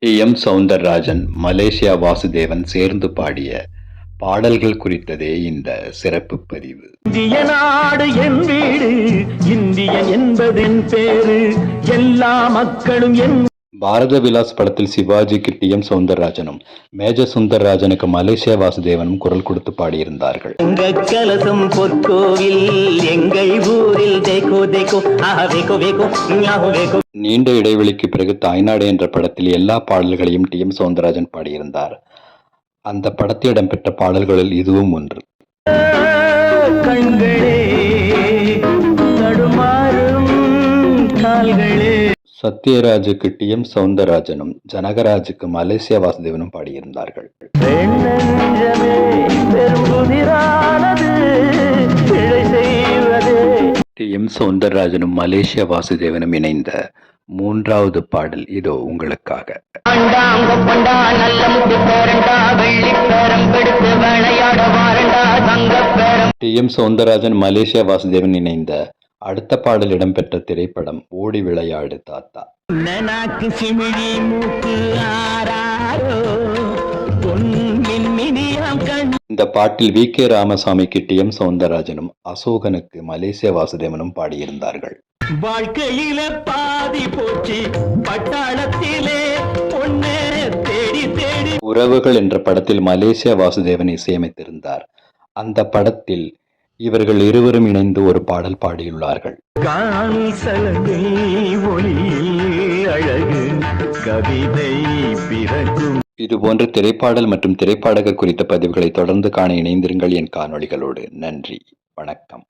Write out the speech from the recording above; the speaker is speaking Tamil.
டி.எம். சௌந்தரராஜன், மலேசியா வாசுதேவன் சேர்ந்து பாடிய பாடல்கள் குறித்ததே இந்த சிறப்பு பதிவு. இந்திய நாடு என் வீடு, இந்தியன் என்பதென் பேரு, எல்லா மக்களும் என். பாரத விலாஸ் படத்தில் சிவாஜிக்கு டி.எம். சௌந்தரராஜனும், மேஜர் சுந்தரராஜனுக்கு மலேசியா வாசுதேவனும் குரல் கொடுத்து பாடியிருந்தார்கள். கலசம் பொற்கோவில் எங்கள் ஊரில் தேக்கோ தேக்கோ ஆவேகோ வேகோ வேகோ. நீண்ட இடைவெளிக்கு பிறகு தாய்நாடு என்ற படத்தில் எல்லா பாடல்களையும் டி.எம். சௌந்தரராஜன் பாடியிருந்தார். அந்த படத்தில் இடம்பெற்ற பாடல்களில் இதுவும் ஒன்று. கண்களே தடுமாறும் கால்களே. சத்யராஜுக்கு டி.எம். சௌந்தரராஜனும், ஜனகராஜுக்கு மலேசியா வாசுதேவனும் பாடியிருந்தார்கள். டி.எம். சௌந்தரராஜனும் மலேசியா வாசுதேவனும் இணைந்த மூன்றாவது பாடல் இதோ உங்களுக்காக. டி.எம். சௌந்தரராஜன், மலேசியா வாசுதேவன் இணைந்த அடுத்த பாடல் இடம்பெற்ற திரைப்படம் ஓடி விளையாடு தாத்தா. இந்த பாட்டில் வி.கே. ராமசாமிக்கு டி.எம். சௌந்தரராஜனும், அசோகனுக்கு மலேசியா வாசுதேவனும் பாடியிருந்தார்கள். வாழ்க்கையில பாதி போச்சு பட்டாளத்திலே பொண்ணே தேடி தேடி. உறவுகள் என்ற படத்தில் மலேசியா வாசுதேவன் இசையமைத்திருந்தார். அந்த படத்தில் இவர்கள் இருவரும் இணைந்து ஒரு பாடல் பாடியுள்ளார்கள். இதுபோன்ற திரைப்பாடல் மற்றும் திரைப்பாடகர் குறித்த பதிவுகளை தொடர்ந்து காண இணைந்திருங்கள் என் காணொளிகளோடு. நன்றி, வணக்கம்.